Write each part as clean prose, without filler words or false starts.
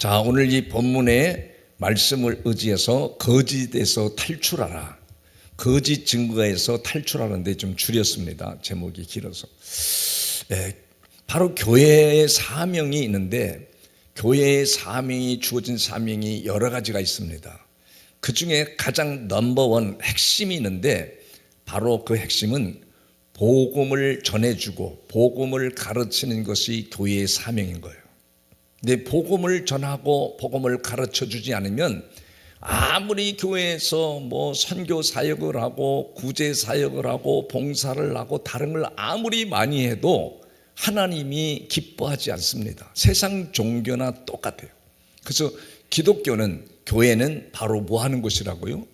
자, 오늘 이 본문의 말씀을 의지해서 거짓에서 탈출하라. 거짓 증거에서 탈출하는데 좀 줄였습니다. 제목이 길어서. 바로 교회의 사명이 있는데 교회의 사명이 주어진 사명이 여러 가지가 있습니다. 그 중에 가장 넘버원 핵심이 있는데 바로 그 핵심은 복음을 전해주고 복음을 가르치는 것이 교회의 사명인 거예요. 근데 복음을 전하고 복음을 가르쳐주지 않으면 아무리 교회에서 선교 사역을 하고 구제 사역을 하고 봉사를 하고 다른 걸 아무리 많이 해도 하나님이 기뻐하지 않습니다. 세상 종교나 똑같아요. 그래서 기독교는, 교회는 바로 뭐 하는 곳이라고요?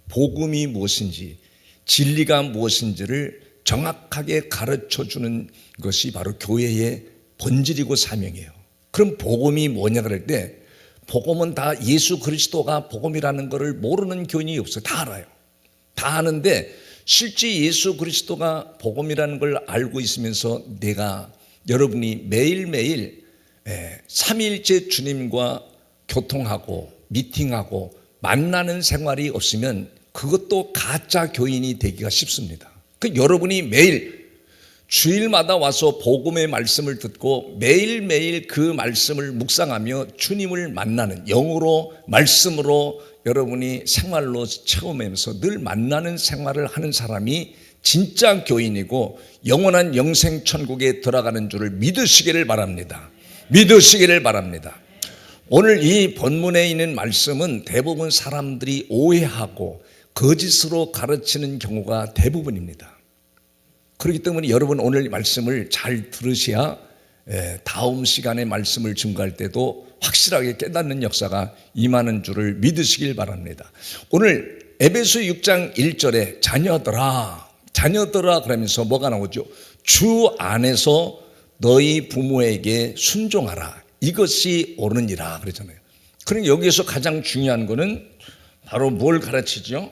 복음이 무엇인지, 진리가 무엇인지를 정확하게 가르쳐주는 것이 바로 교회의 본질이고 사명이에요. 그럼 복음이 뭐냐 그럴 때 복음은 다 예수 그리스도가 복음이라는 것을 모르는 교인이 없어요. 다 알아요. 다 아는데 실제 예수 그리스도가 복음이라는 걸 알고 있으면서 여러분이 매일매일 삼위일체 주님과 교통하고 미팅하고 만나는 생활이 없으면 그것도 가짜 교인이 되기가 쉽습니다. 여러분이 매일 주일마다 와서 복음의 말씀을 듣고 매일매일 그 말씀을 묵상하며 주님을 만나는, 영으로 말씀으로 여러분이 생활로 체험하면서 늘 만나는 생활을 하는 사람이 진짜 교인이고 영원한 영생 천국에 들어가는 줄을 믿으시기를 바랍니다. 믿으시기를 바랍니다. 오늘 이 본문에 있는 말씀은 대부분 사람들이 오해하고 거짓으로 가르치는 경우가 대부분입니다. 그렇기 때문에 여러분 오늘 말씀을 잘 들으셔야 다음 시간에 말씀을 증거할 때도 확실하게 깨닫는 역사가 임하는 줄을 믿으시길 바랍니다. 오늘 에베소 6장 1절에 자녀들아 그러면서 뭐가 나오죠? 주 안에서 너희 부모에게 순종하라. 이것이 옳으니라 그러잖아요. 그러니까 여기에서 가장 중요한 거는 바로 뭘 가르치죠?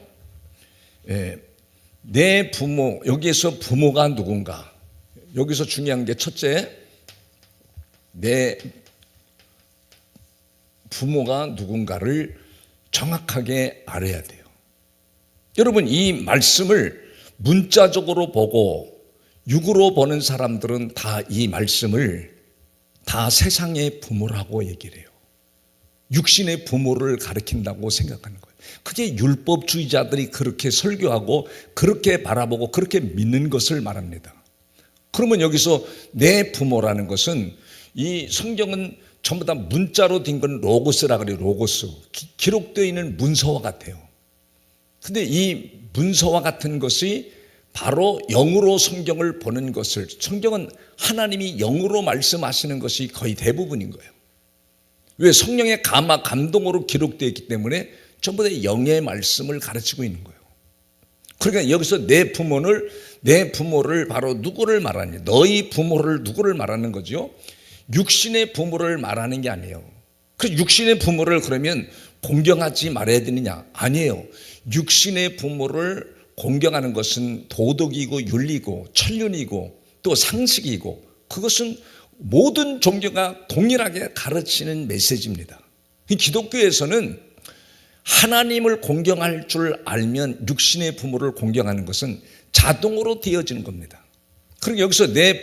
내 부모, 여기에서 부모가 누군가? 여기서 중요한 게 첫째, 내 부모가 누군가를 정확하게 알아야 돼요. 여러분, 이 말씀을 문자적으로 보고 육으로 보는 사람들은 다 이 말씀을 다 세상의 부모라고 얘기를 해요. 육신의 부모를 가리킨다고 생각하는 거예요. 그게 율법주의자들이 그렇게 설교하고 그렇게 바라보고 그렇게 믿는 것을 말합니다. 그러면 여기서 내 부모라는 것은 이 성경은 전부 다 문자로 된 건 로고스라 그래요. 로고스. 기록되어 있는 문서와 같아요. 근데 이 문서와 같은 것이 바로 영으로 성경을 보는 것을, 성경은 하나님이 영으로 말씀하시는 것이 거의 대부분인 거예요. 왜? 성령의 감동으로 기록되어 있기 때문에 전부 다 영의 말씀을 가르치고 있는 거예요. 그러니까 여기서 내 부모를 바로 누구를 말하냐? 너희 부모를 누구를 말하는 거죠? 육신의 부모를 말하는 게 아니에요. 그 육신의 부모를 그러면 공경하지 말아야 되느냐? 아니에요. 육신의 부모를 공경하는 것은 도덕이고 윤리고 천륜이고 또 상식이고 그것은 모든 종교가 동일하게 가르치는 메시지입니다. 기독교에서는 하나님을 공경할 줄 알면 육신의 부모를 공경하는 것은 자동으로 되어지는 겁니다. 그러니까 여기서 너희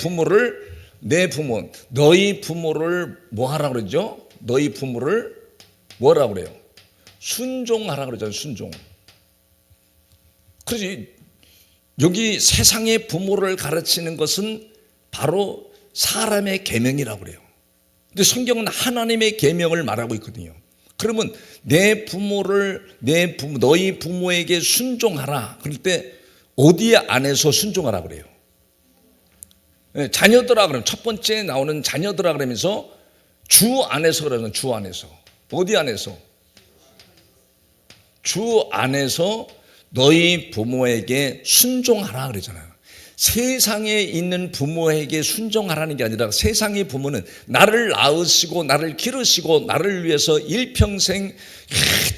부모를 뭐 하라고 그러죠? 너희 부모를 뭐라고 그래요? 순종하라고 그러잖아요. 순종. 그래서 여기 세상의 부모를 가르치는 것은 바로 사람의 계명이라고 그래요. 근데 성경은 하나님의 계명을 말하고 있거든요. 그러면 너희 부모에게 순종하라. 그럴 때 어디 안에서 순종하라 그래요? 자녀들아 그러면 첫 번째 나오는 자녀들아 그러면서 주 안에서 그러면 주 안에서. 어디 안에서? 주 안에서 너희 부모에게 순종하라 그러잖아요. 세상에 있는 부모에게 순종하라는 게 아니라 세상의 부모는 나를 낳으시고 나를 기르시고 나를 위해서 일평생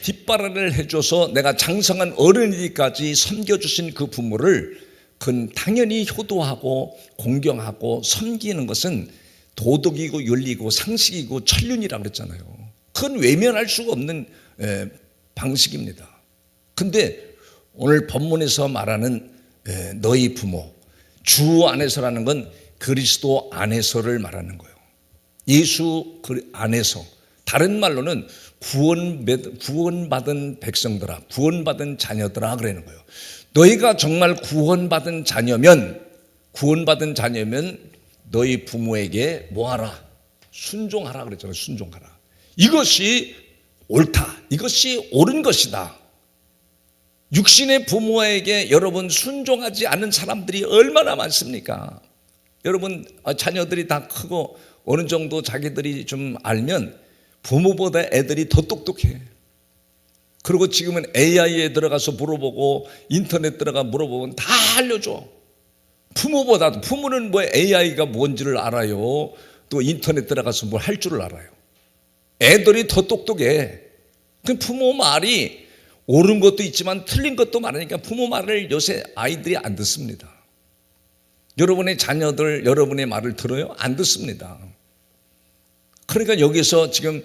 뒷바라를 해줘서 내가 장성한 어른이기까지 섬겨주신 그 부모를 그건 당연히 효도하고 공경하고 섬기는 것은 도덕이고 윤리고 상식이고 천륜이라고 그랬잖아요. 그건 외면할 수가 없는 방식입니다. 근데 오늘 본문에서 말하는 너희 부모, 주 안에서라는 건 그리스도 안에서를 말하는 거예요. 예수 안에서. 다른 말로는 구원받은 백성들아, 구원받은 자녀들아 그러는 거예요. 너희가 정말 구원받은 자녀면 너희 부모에게 뭐하라? 순종하라 그랬잖아요. 순종하라. 이것이 옳다. 이것이 옳은 것이다. 육신의 부모에게 여러분 순종하지 않는 사람들이 얼마나 많습니까? 여러분 자녀들이 다 크고 어느 정도 자기들이 좀 알면 부모보다 애들이 더 똑똑해. 그리고 지금은 AI에 들어가서 물어보고 인터넷 들어가 물어보면 다 알려줘. 부모보다도. 부모는 뭐 AI가 뭔지를 알아요. 또 인터넷 들어가서 뭘 할 줄을 알아요. 애들이 더 똑똑해. 그 부모 말이 옳은 것도 있지만 틀린 것도 많으니까 부모 말을 요새 아이들이 안 듣습니다. 여러분의 자녀들 여러분의 말을 들어요? 안 듣습니다. 그러니까 여기서 지금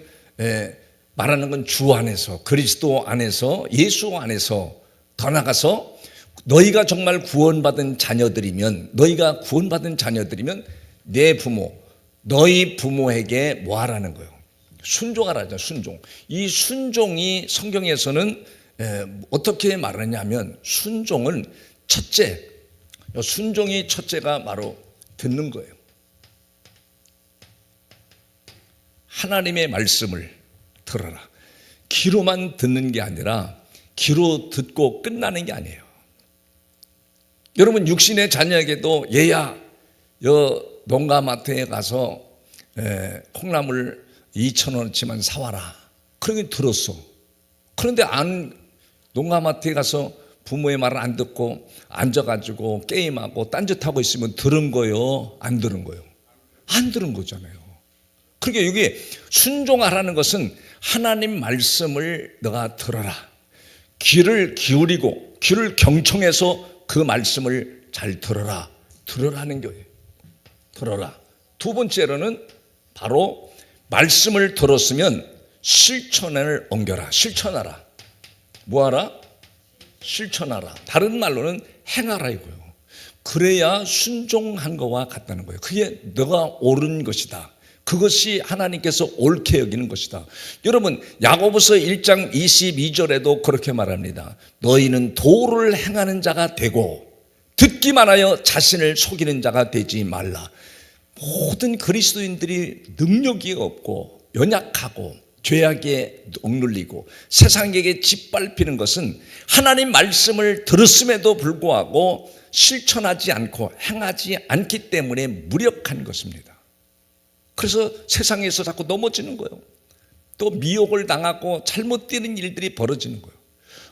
말하는 건 주 안에서, 그리스도 안에서, 예수 안에서, 더 나가서 너희가 정말 구원받은 자녀들이면 내 부모, 너희 부모에게 뭐 하라는 거예요? 순종하라죠. 순종. 이 순종이 성경에서는 어떻게 말하냐면 순종은 첫째, 순종이 첫째가 바로 듣는 거예요. 하나님의 말씀을 들어라. 귀로만 듣는 게 아니라 귀로 듣고 끝나는 게 아니에요. 여러분 육신의 자녀에게도 얘야 농가마트에 가서 콩나물 2,000원어치만 사와라. 그러게 들었어. 그런데 농가마트에 가서 부모의 말을 안 듣고 앉아가지고 게임하고 딴짓하고 있으면 들은 거요? 안 들은 거요? 안 들은 거잖아요. 그러니까 여기 순종하라는 것은 하나님 말씀을 너가 들어라. 귀를 기울이고 귀를 경청해서 그 말씀을 잘 들어라. 들으라는 거예요. 들어라. 두 번째로는 바로 말씀을 들었으면 실천을 옮겨라. 실천하라. 뭐하라? 실천하라. 다른 말로는 행하라 이거예요. 그래야 순종한 것과 같다는 거예요. 그게 너가 옳은 것이다. 그것이 하나님께서 옳게 여기는 것이다. 여러분 야고보서 1장 22절에도 그렇게 말합니다. 너희는 도를 행하는 자가 되고 듣기만 하여 자신을 속이는 자가 되지 말라. 모든 그리스도인들이 능력이 없고 연약하고 죄악에 억눌리고 세상에게 짓밟히는 것은 하나님 말씀을 들었음에도 불구하고 실천하지 않고 행하지 않기 때문에 무력한 것입니다. 그래서 세상에서 자꾸 넘어지는 거예요. 또 미혹을 당하고 잘못 되는 일들이 벌어지는 거예요.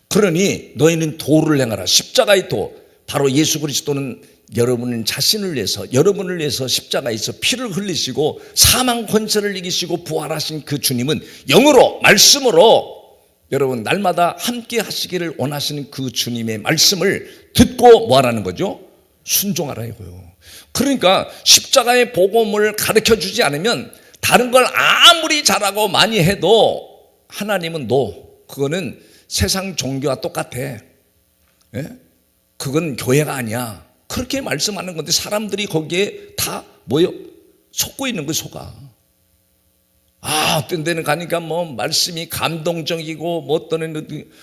그러니 너희는 도를 행하라. 십자가의 도. 바로 예수 그리스도는 여러분은 자신을 위해서 여러분을 위해서 십자가에서 피를 흘리시고 사망 권세를 이기시고 부활하신 그 주님은 영으로 말씀으로 여러분 날마다 함께 하시기를 원하시는 그 주님의 말씀을 듣고 뭐 하라는 거죠? 순종하라 이거요. 그러니까 십자가의 복음을 가르쳐 주지 않으면 다른 걸 아무리 잘하고 많이 해도 하나님은 그거는 세상 종교와 똑같아. 예? 그건 교회가 아니야. 그렇게 말씀하는 건데 사람들이 거기에 다 속고 있는 거예요. 속아. 어떤 데는 가니까 말씀이 감동적이고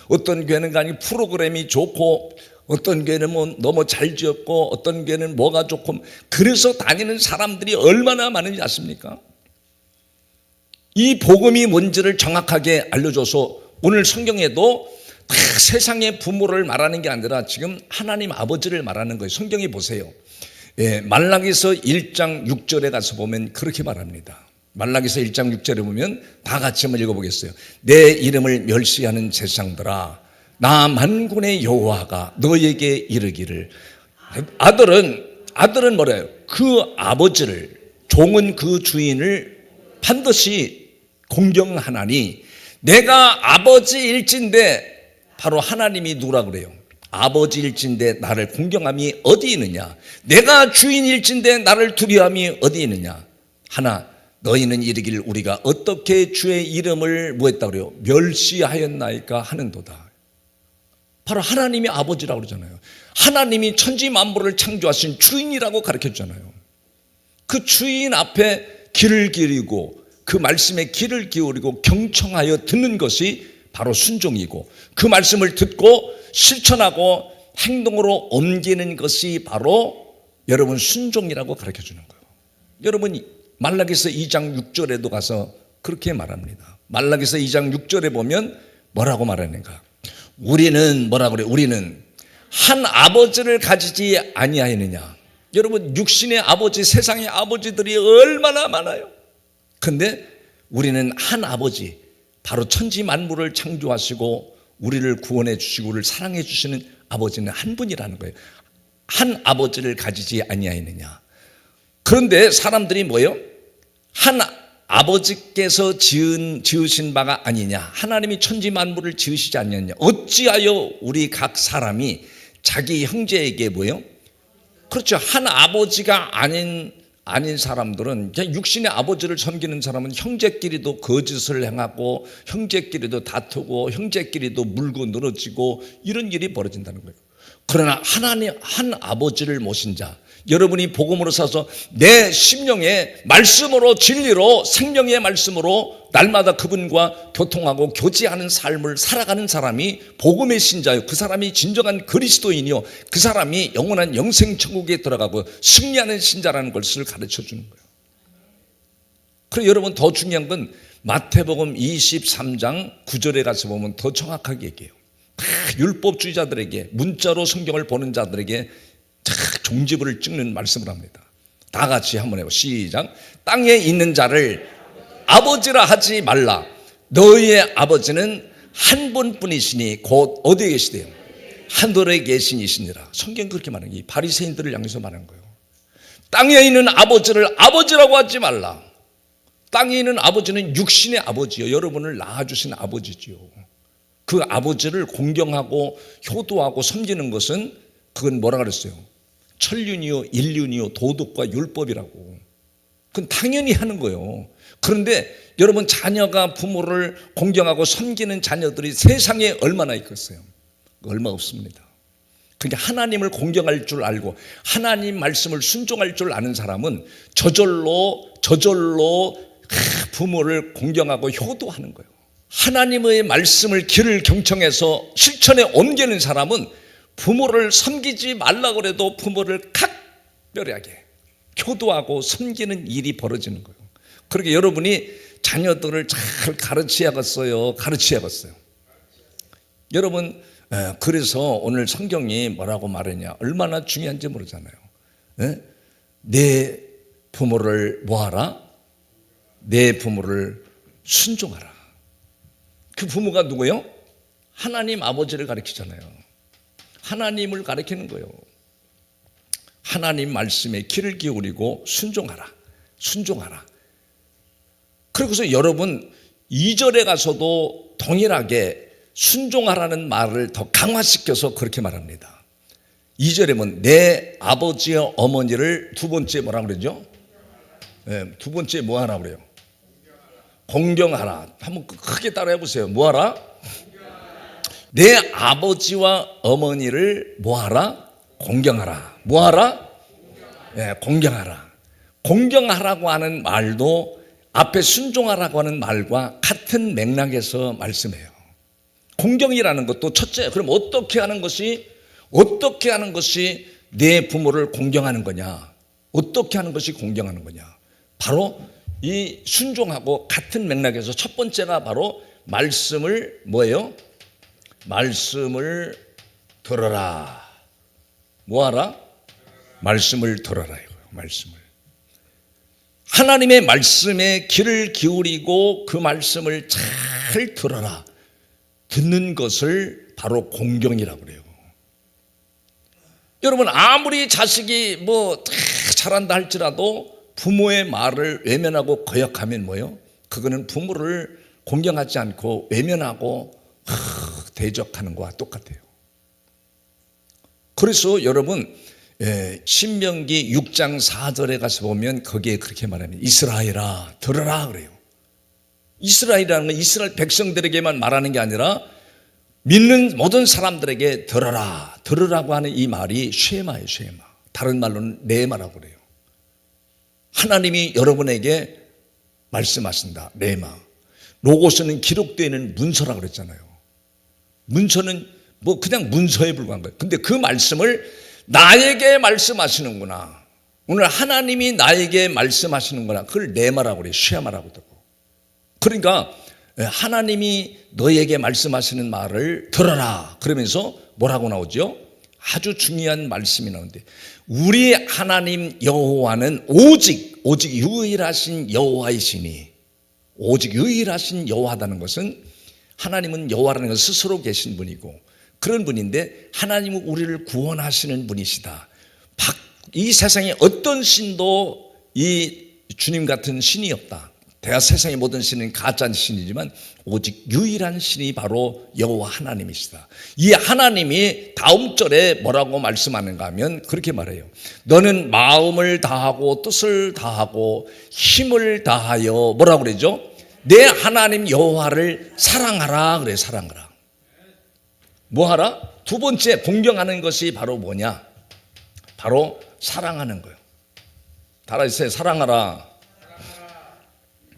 어떤 교회는 가니 프로그램이 좋고 어떤 교회는 너무 잘 지었고 어떤 교회는 뭐가 좋고 그래서 다니는 사람들이 얼마나 많은지 아십니까? 이 복음이 뭔지를 정확하게 알려줘서 오늘 성경에도 다 세상의 부모를 말하는 게 아니라 지금 하나님 아버지를 말하는 거예요. 성경에 보세요. 말라기서 1장 6절에 가서 보면 그렇게 말합니다. 말라기서 1장 6절에 보면 다 같이 한번 읽어보겠어요. 내 이름을 멸시하는 세상들아 나 만군의 여호와가 너에게 이르기를 아들은 뭐래요? 그 아버지를 종은 그 주인을 반드시 공경하나니 내가 아버지일진데 바로 하나님이 누구라 그래요? 아버지일진데 나를 공경함이 어디 있느냐? 내가 주인일진데 나를 두려움이 어디 있느냐? 하나 너희는 이르기를 우리가 어떻게 주의 이름을 뭐했다 그래요? 멸시하였나이까 하는도다. 바로 하나님이 아버지라고 그러잖아요. 하나님이 천지 만물을 창조하신 주인이라고 가르쳐 주잖아요. 그 주인 앞에 귀를 기울이고 그 말씀에 귀를 기울이고 경청하여 듣는 것이 바로 순종이고, 그 말씀을 듣고 실천하고 행동으로 옮기는 것이 바로 여러분 순종이라고 가르쳐 주는 거예요. 여러분 말라기서 2장 6절에도 가서 그렇게 말합니다. 말라기서 2장 6절에 보면 뭐라고 말하는가? 우리는 뭐라고 그래요? 우리는 한 아버지를 가지지 아니하였느냐. 여러분 육신의 아버지, 세상의 아버지들이 얼마나 많아요. 근데 우리는 한 아버지, 바로 천지 만물을 창조하시고 우리를 구원해 주시고 우리를 사랑해 주시는 아버지는 한 분이라는 거예요. 한 아버지를 가지지 아니하였느냐. 그런데 사람들이 뭐예요? 한 아버지께서 지으신 바가 아니냐. 하나님이 천지 만물을 지으시지 않느냐. 어찌하여 우리 각 사람이 자기 형제에게 뭐예요? 그렇죠. 한 아버지가 아닌 사람들은 그냥 육신의 아버지를 섬기는 사람은 형제끼리도 거짓을 행하고 형제끼리도 다투고 형제끼리도 물고 늘어지고 이런 일이 벌어진다는 거예요. 그러나 하나님 한 아버지를 모신 자, 여러분이 복음으로 사서 내 심령에 말씀으로 진리로 생명의 말씀으로 날마다 그분과 교통하고 교제하는 삶을 살아가는 사람이 복음의 신자요, 그 사람이 진정한 그리스도인이요, 그 사람이 영원한 영생 천국에 들어가고 승리하는 신자라는 것을 가르쳐 주는 거예요. 그리고 여러분 더 중요한 건 마태복음 23장 9절에 가서 보면 더 정확하게 얘기해요. 율법주의자들에게, 문자로 성경을 보는 자들에게 종지부를 찍는 말씀을 합니다. 다 같이 한번 해봐. 시작. 땅에 있는 자를 아버지라 하지 말라. 너희의 아버지는 한 분뿐이시니 곧 어디에 계시대요? 하늘에 계신 이시니라. 성경 그렇게 말하는 게 바리새인들을 향해서 말하는 거예요. 땅에 있는 아버지를 아버지라고 하지 말라. 땅에 있는 아버지는 육신의 아버지요, 여러분을 낳아주신 아버지지요. 그 아버지를 공경하고 효도하고 섬기는 것은 그건 뭐라 그랬어요? 천륜이요 인륜이요 도덕과 율법이라고. 그건 당연히 하는 거예요. 그런데 여러분 자녀가 부모를 공경하고 섬기는 자녀들이 세상에 얼마나 있겠어요? 얼마 없습니다. 그러니까 하나님을 공경할 줄 알고 하나님 말씀을 순종할 줄 아는 사람은 저절로 부모를 공경하고 효도하는 거예요. 하나님의 말씀을 귀를 경청해서 실천에 옮기는 사람은 부모를 섬기지 말라고 해도 부모를 각별하게 효도하고 섬기는 일이 벌어지는 거예요. 그렇게 여러분이 자녀들을 잘 가르쳐야겠어요. 여러분 그래서 오늘 성경이 뭐라고 말하냐, 얼마나 중요한지 모르잖아요. 내 부모를 뭐하라? 내 부모를 순종하라. 그 부모가 누구예요? 하나님 아버지를 가르치잖아요. 하나님을 가르치는 거예요. 하나님 말씀에 귀를 기울이고 순종하라. 그래서 여러분 2절에 가서도 동일하게 순종하라는 말을 더 강화시켜서 그렇게 말합니다. 2절에 보면 내 아버지와 어머니를 두 번째 뭐라 그러죠? 두 번째 뭐 하라 그래요? 공경하라. 한번 크게 따라해 보세요. 뭐 하라? 내 아버지와 어머니를 뭐 하라? 공경하라. 뭐 하라? 공경하라. 공경하라고 하는 말도 앞에 순종하라고 하는 말과 같은 맥락에서 말씀해요. 공경이라는 것도 첫째, 그럼 어떻게 하는 것이 내 부모를 공경하는 거냐? 어떻게 하는 것이 공경하는 거냐? 바로 이 순종하고 같은 맥락에서 첫 번째가 바로 말씀을 뭐예요? 말씀을 들어라. 뭐하라? 말씀을 들어라 이거예요. 말씀을. 하나님의 말씀에 귀를 기울이고 그 말씀을 잘 들어라. 듣는 것을 바로 공경이라고 그래요. 여러분 아무리 자식이 뭐 잘한다 할지라도 부모의 말을 외면하고 거역하면 뭐예요? 그거는 부모를 공경하지 않고 외면하고 대적하는 것과 똑같아요. 그래서 여러분 신명기 6장 4절에 가서 보면 거기에 그렇게 말합니다. 이스라엘아 들어라 그래요. 이스라엘이라는 건 이스라엘 백성들에게만 말하는 게 아니라 믿는 모든 사람들에게 들으라고 하는 이 말이 쉐마예요. 쉐마. 다른 말로는 레마라고 그래요. 하나님이 여러분에게 말씀하신다. 레마. 로고스는 기록되어 있는 문서라고 그랬잖아요. 문서는 뭐 그냥 문서에 불과한 거예요. 근데 그 말씀을 나에게 말씀하시는구나. 오늘 하나님이 나에게 말씀하시는구나. 그걸 레마라고 그래요. 쉐마라고 하고. 그러니까 하나님이 너에게 말씀하시는 말을 들어라. 그러면서 뭐라고 나오죠? 아주 중요한 말씀이 나오는데 우리 하나님 여호와는 오직 유일하신 여호와이시니 오직 유일하신 여호와다는 것은 하나님은 여호와라는 것은 스스로 계신 분이고 그런 분인데 하나님은 우리를 구원하시는 분이시다. 이 세상에 어떤 신도 이 주님 같은 신이 없다. 대하 세상의 모든 신은 가짜 신이지만 오직 유일한 신이 바로 여호와 하나님이시다. 이 하나님이 다음 절에 뭐라고 말씀하는가 하면 그렇게 말해요. 너는 마음을 다하고 뜻을 다하고 힘을 다하여 뭐라고 그러죠? 내 하나님 여호와를 사랑하라 그래. 사랑하라. 뭐 하라? 두 번째 공경하는 것이 바로 뭐냐? 바로 사랑하는 거예요. 따라하세요. 사랑하라.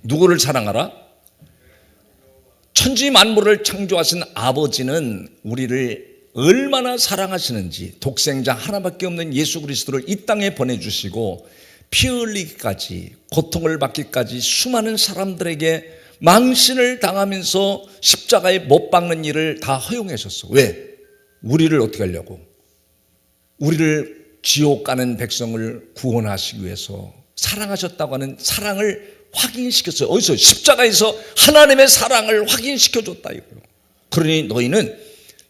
누구를 사랑하라? 천지 만물을 창조하신 아버지는 우리를 얼마나 사랑하시는지 독생자 하나밖에 없는 예수 그리스도를 이 땅에 보내주시고 피 흘리기까지 고통을 받기까지 수많은 사람들에게 망신을 당하면서 십자가에 못 박는 일을 다 허용하셨어. 왜? 우리를 어떻게 하려고? 우리를 지옥 가는 백성을 구원하시기 위해서 사랑하셨다고 하는 사랑을 확인시켰어요. 어디서? 십자가에서 하나님의 사랑을 확인시켜줬다 이거예요. 그러니 너희는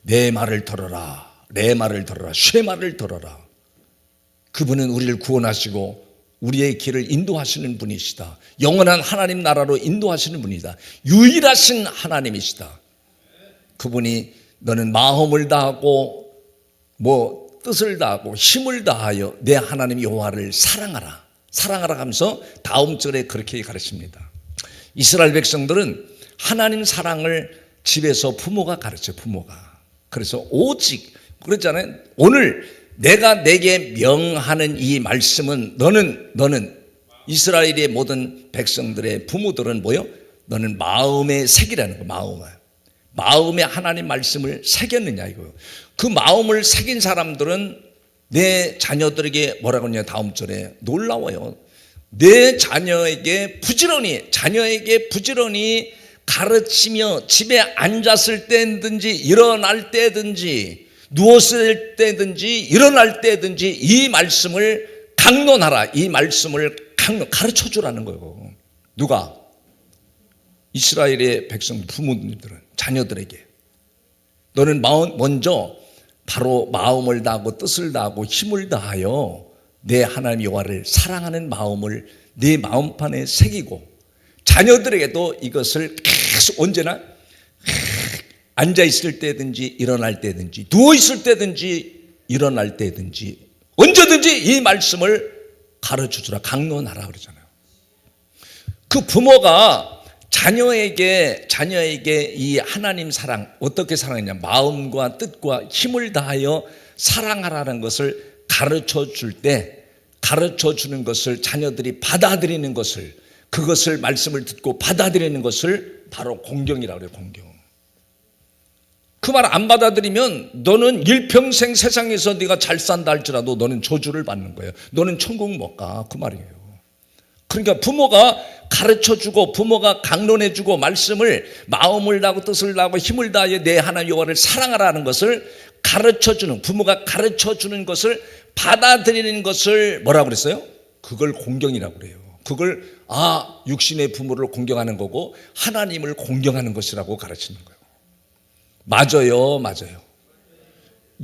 내 말을 들어라. 내 말을 들어라. 쉐 말을 들어라. 그분은 우리를 구원하시고 우리의 길을 인도하시는 분이시다. 영원한 하나님 나라로 인도하시는 분이다. 유일하신 하나님이시다. 그분이 너는 마음을 다하고 뜻을 다하고 힘을 다하여 내 하나님 여호와를 사랑하라. 사랑하라 하면서 다음 절에 그렇게 가르칩니다. 이스라엘 백성들은 하나님 사랑을 집에서 부모가 가르쳐. 부모가. 그래서 오직 그랬잖아요. 오늘 내가 내게 명하는 이 말씀은 너는 이스라엘의 모든 백성들의 부모들은 뭐요? 너는 마음에 새기라는 거. 마음에 하나님 말씀을 새겼느냐 이거요. 그 마음을 새긴 사람들은 내 자녀들에게 뭐라고 하냐 다음 절에 놀라워요. 내 자녀에게 부지런히 가르치며 집에 앉았을 때든지 일어날 때든지 누웠을 때든지 일어날 때든지 이 말씀을 강론하라. 이 말씀을 가르쳐 주라는 거예요. 누가? 이스라엘의 백성 부모님들은 자녀들에게 너는 먼저 바로 마음을 다하고 뜻을 다하고 힘을 다하여 내 하나님 여호와를 사랑하는 마음을 내 마음판에 새기고 자녀들에게도 이것을 계속 언제나 앉아있을 때든지 일어날 때든지 누워있을 때든지 일어날 때든지 언제든지 이 말씀을 가르쳐주라. 강론하라 그러잖아요. 그 부모가 자녀에게 이 하나님 사랑 어떻게 사랑했냐? 마음과 뜻과 힘을 다하여 사랑하라는 것을 가르쳐 줄 때 가르쳐 주는 것을 자녀들이 받아들이는 것을 그것을 말씀을 듣고 받아들이는 것을 바로 공경이라고 그래요. 공경. 그 말 안 받아들이면 너는 일평생 세상에서 네가 잘 산다 할지라도 너는 저주를 받는 거예요. 너는 천국 못 가. 그 말이에요. 그러니까 부모가 가르쳐주고 부모가 강론해주고 말씀을 마음을 다하고 뜻을 다하고 힘을 다하여 내 하나님 여호와를 사랑하라는 것을 가르쳐주는 부모가 가르쳐주는 것을 받아들이는 것을 뭐라고 그랬어요? 그걸 공경이라고 그래요. 그걸 육신의 부모를 공경하는 거고 하나님을 공경하는 것이라고 가르치는 거예요. 맞아요.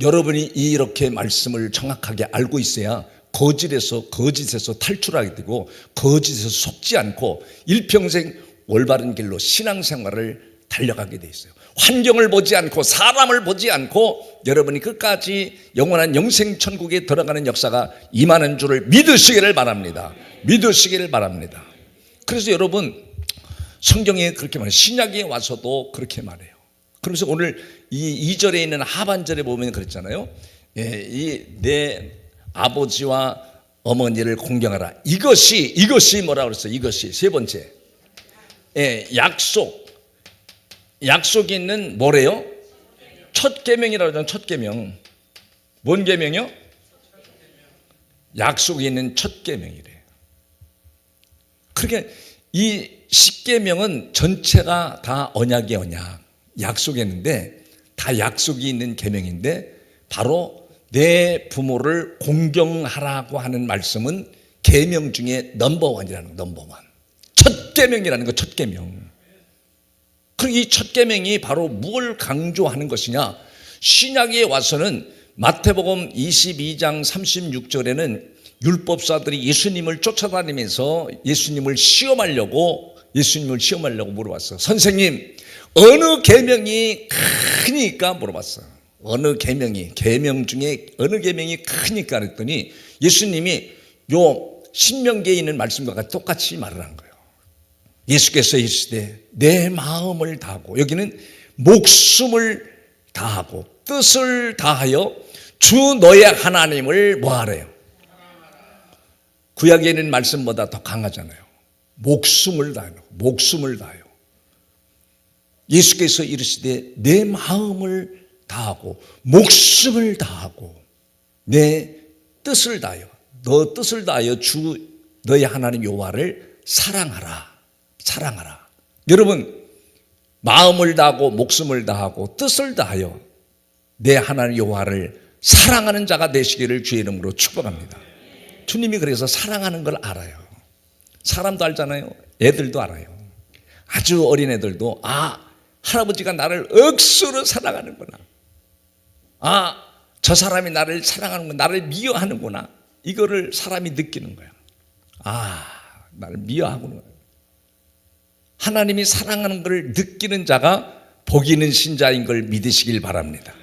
여러분이 이렇게 말씀을 정확하게 알고 있어야 거짓에서 탈출하게 되고 거짓에서 속지 않고 일평생 올바른 길로 신앙생활을 달려가게 돼 있어요. 환경을 보지 않고 사람을 보지 않고 여러분이 끝까지 영원한 영생천국에 들어가는 역사가 임하는 줄을 믿으시기를 바랍니다. 믿으시기를 바랍니다. 그래서 여러분 성경에 그렇게 말해요. 신약에 와서도 그렇게 말해요. 그래서 오늘 이 2절에 있는 하반절에 보면 그랬잖아요. 내 아버지와 어머니를 공경하라. 이것이 뭐라고 그랬어요? 이것이 세 번째. 약속이 있는 뭐래요? 첫 계명이라고 하잖아요. 첫 계명. 뭔 계명이요? 약속이 있는 첫 계명이래요. 그러니까 이 십계명은 전체가 다 언약이 언약, 약속이었는데 다 약속이 있는 계명인데 바로 내 부모를 공경하라고 하는 말씀은 계명 중에 넘버원이라는 거, 넘버원. 첫 계명이라는 거, 첫 계명. 그럼 이 첫 계명이 바로 무엇을 강조하는 것이냐? 신약에 와서는 마태복음 22장 36절에는 율법사들이 예수님을 쫓아다니면서 예수님을 시험하려고 물어봤어. 선생님, 어느 계명이 크니까 물어봤어. 어느 계명이, 계명 중에 어느 계명이 크니까 그랬더니 예수님이 요 신명기에 있는 말씀과 똑같이 말을 한 거예요. 예수께서 이르시되 내 마음을 다하고, 여기는 목숨을 다하고 뜻을 다하여 주 너의 하나님을 뭐하래요? 구약에 있는 말씀보다 더 강하잖아요. 목숨을 다하여, 목숨을 다하여. 예수께서 이르시되 내 마음을 다하고 목숨을 다하고 내 뜻을 다하여, 너 뜻을 다하여 주 너의 하나님 여호와를 사랑하라. 여러분, 마음을 다하고 목숨을 다하고 뜻을 다하여 내 하나님 여호와를 사랑하는 자가 되시기를 주의 이름으로 축복합니다. 주님이 그래서 사랑하는 걸 알아요. 사람도 알잖아요. 애들도 알아요. 아주 어린 애들도 할아버지가 나를 억수로 사랑하는구나. 저 사람이 나를 사랑하는구나. 나를 미워하는구나. 이거를 사람이 느끼는 거야. 나를 미워하구나. 하나님이 사랑하는 걸 느끼는 자가 복 있는 신자인 걸 믿으시길 바랍니다.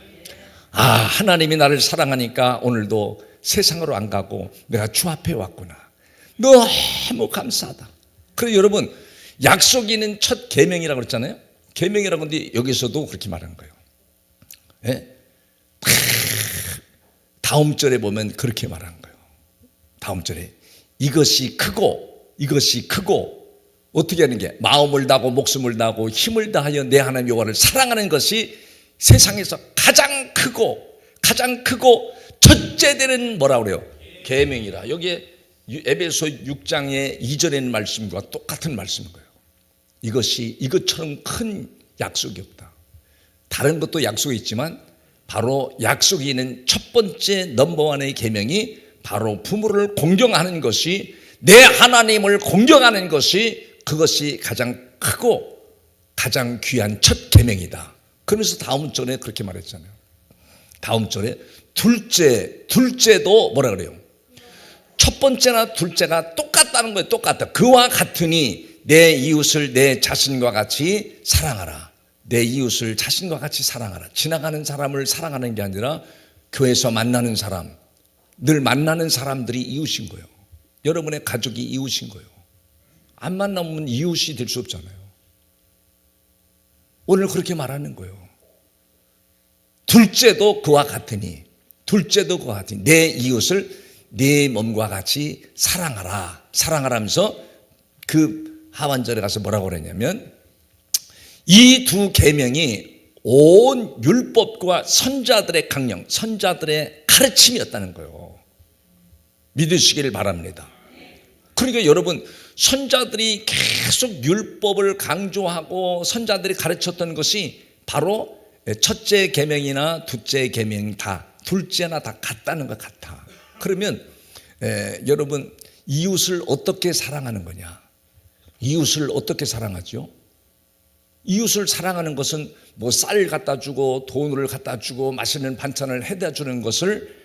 하나님이 나를 사랑하니까 오늘도 세상으로 안 가고 내가 주 앞에 왔구나. 너무 감사하다. 그래서 여러분, 약속이 있는 첫 계명이라고 그랬잖아요. 계명이라고 하는데 여기서도 그렇게 말한 거예요. 다음 절에 보면 그렇게 말한 거예요. 다음 절에 이것이 크고 어떻게 하는 게? 마음을 다하고 목숨을 다하고 힘을 다하여 내 하나님 여호와를 사랑하는 것이 세상에서 가장 크고 첫째 되는 뭐라 그래요? 계명이라. 여기에 에베소 6장의 2절에 있는 말씀과 똑같은 말씀인 거예요. 이것처럼 큰 약속이 없다. 다른 것도 약속이 있지만 바로 약속이 있는 첫 번째 넘버원의 계명이 바로 부모를 공경하는 것이, 내 하나님을 공경하는 것이, 그것이 가장 크고 가장 귀한 첫 계명이다. 그러면서 다음 절에 그렇게 말했잖아요. 다음 절에 둘째도 뭐라 그래요? 첫 번째나 둘째가 똑같다는 거예요. 똑같다. 그와 같으니 내 이웃을 내 자신과 같이 사랑하라. 내 이웃을 자신과 같이 사랑하라. 지나가는 사람을 사랑하는 게 아니라 교회에서 만나는 사람, 늘 만나는 사람들이 이웃인 거예요. 여러분의 가족이 이웃인 거예요. 안 만나면 이웃이 될 수 없잖아요. 오늘 그렇게 말하는 거예요. 둘째도 그와 같으니 내 이웃을 내 몸과 같이 사랑하라면서 그 하반절에 가서 뭐라고 그러냐면 이 두 계명이 온 율법과 선자들의 강령, 선자들의 가르침이었다는 거예요. 믿으시기를 바랍니다. 그러니까 여러분, 선자들이 계속 율법을 강조하고 선자들이 가르쳤던 것이 바로 첫째 계명이나 둘째 계명 다, 둘째나 다 같다는 것 같아. 그러면 여러분, 이웃을 어떻게 사랑하는 거냐? 이웃을 어떻게 사랑하죠? 이웃을 사랑하는 것은 뭐 쌀 갖다 주고 돈을 갖다 주고 맛있는 반찬을 해다 주는 것을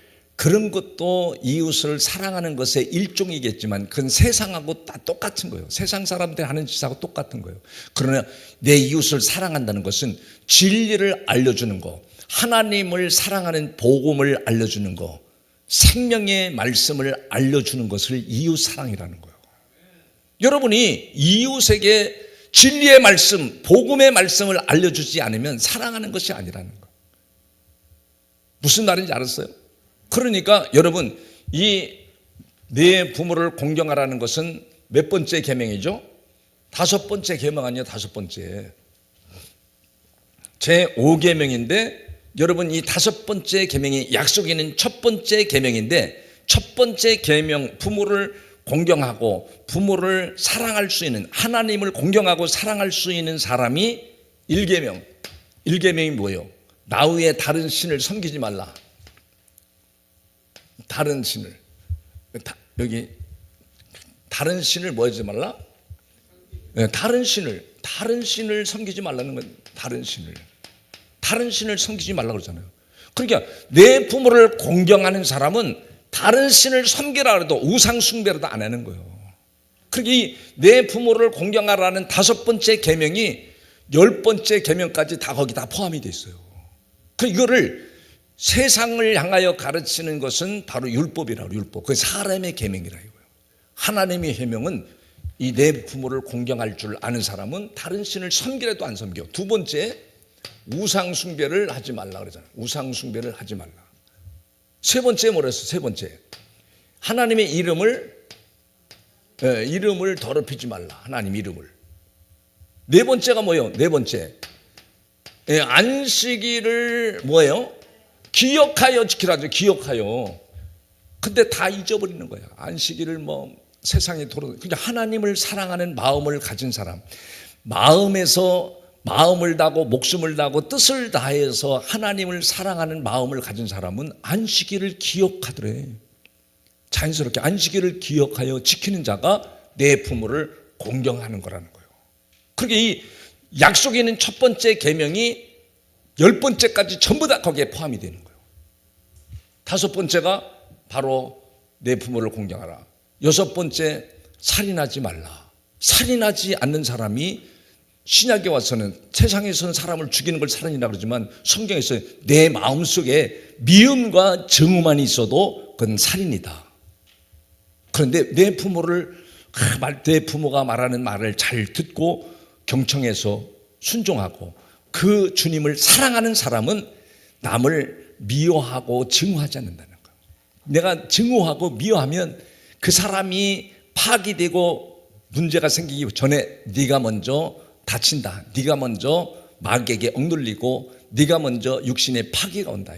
그런 것도 이웃을 사랑하는 것의 일종이겠지만 그건 세상하고 다 똑같은 거예요. 세상 사람들이 하는 짓하고 똑같은 거예요. 그러나 내 이웃을 사랑한다는 것은 진리를 알려주는 거, 하나님을 사랑하는 복음을 알려주는 거, 생명의 말씀을 알려주는 것을 이웃 사랑이라는 거예요. 여러분이 이웃에게 진리의 말씀, 복음의 말씀을 알려주지 않으면 사랑하는 것이 아니라는 거예요. 무슨 말인지 알았어요? 그러니까 여러분, 이 내 부모를 공경하라는 것은 몇 번째 계명이죠? 5번째 계명 아니에요? 5번째. 제 5계명인데 여러분, 이 5번째 계명이 약속이 있는 첫 번째 계명인데, 첫 번째 계명, 부모를 공경하고 부모를 사랑할 수 있는, 하나님을 공경하고 사랑할 수 있는 사람이 1계명. 1계명이 뭐예요? 나 외에 다른 신을 섬기지 말라. 다른 신을, 여기 다른 신을 뭐 하지 말라? 다른 신을 섬기지 말라는 건, 다른 신을 섬기지 말라 그러잖아요. 그러니까 내 부모를 공경하는 사람은 다른 신을 섬기라 해도 우상 숭배라도 안 하는 거예요. 그러니까 내 부모를 공경하라는 5번째 계명이 10번째 계명까지 다 거기 다 포함이 돼 있어요. 그 이거를 세상을 향하여 가르치는 것은 바로 율법이라고. 율법, 그 사람의 계명이라 이거예요. 하나님의 계명은 이 내 부모를 공경할 줄 아는 사람은 다른 신을 섬기라도 안 섬겨. 2번째, 우상 숭배를 하지 말라 그러잖아요. 우상 숭배를 하지 말라. 3번째 뭐라 했어? 3번째, 하나님의 이름을 더럽히지 말라. 하나님 이름을. 4번째가 뭐예요? 4번째, 안식일을 뭐예요? 기억하여 지키라죠. 기억하여. 근데 다 잊어버리는 거야. 안식일을 뭐 세상에 돌아. 그러니까 하나님을 사랑하는 마음을 가진 사람, 마음에서 마음을 다하고 목숨을 다하고 뜻을 다해서 하나님을 사랑하는 마음을 가진 사람은 안식일을 기억하더래. 자연스럽게 안식일을 기억하여 지키는 자가 내 부모를 공경하는 거라는 거예요. 그러니까 이 약속에 있는 첫 번째 계명이 10번째까지 전부 다 거기에 포함이 되는 거예요. 5번째가 바로 내 부모를 공경하라. 6번째, 살인하지 말라. 살인하지 않는 사람이, 신약에 와서는, 세상에서는 사람을 죽이는 걸 살인이라고 그러지만 성경에서 내 마음속에 미움과 증오만 있어도 그건 살인이다. 그런데 내 부모가 말하는 말을 잘 듣고 경청해서 순종하고 그 주님을 사랑하는 사람은 남을 미워하고 증오하지 않는다는 거예요. 내가 증오하고 미워하면 그 사람이 파기되고 문제가 생기기 전에 네가 먼저 다친다. 네가 먼저 마귀에게 억눌리고 네가 먼저 육신의 파괴가 온다.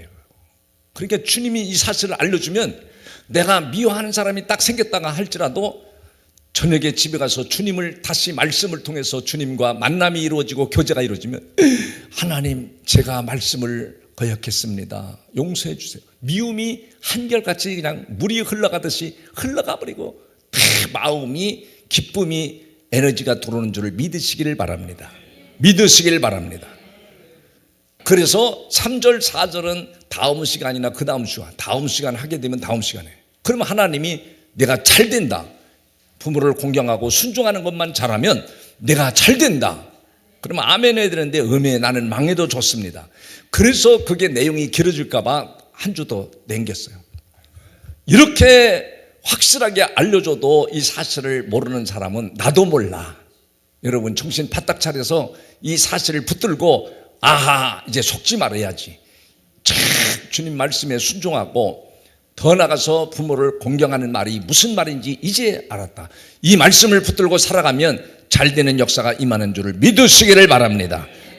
그러니까 주님이 이 사실을 알려주면 내가 미워하는 사람이 딱 생겼다가 할지라도 저녁에 집에 가서 주님을 다시 말씀을 통해서 주님과 만남이 이루어지고 교제가 이루어지면, 하나님, 제가 말씀을 거역했습니다. 용서해 주세요. 미움이 한결같이 그냥 물이 흘러가듯이 흘러가 버리고 마음이, 기쁨이, 에너지가 들어오는 줄을 믿으시기를 바랍니다. 믿으시기를 바랍니다. 그래서 3절 4절은 다음 시간이나 그 다음 시간 하게 되면 다음 시간에, 그러면 하나님이 내가 잘 된다, 부모를 공경하고 순종하는 것만 잘하면 내가 잘 된다, 그러면 아멘 해야 되는데 나는 망해도 좋습니다. 그래서 그게 내용이 길어질까 봐 한 주 더 남겼어요. 이렇게 확실하게 알려줘도 이 사실을 모르는 사람은 나도 몰라. 여러분 정신 바짝 차려서 이 사실을 붙들고, 아하, 이제 속지 말아야지. 주님 말씀에 순종하고 더 나가서 부모를 공경하는 말이 무슨 말인지 이제 알았다. 이 말씀을 붙들고 살아가면 잘 되는 역사가 임하는 줄을 믿으시기를 바랍니다.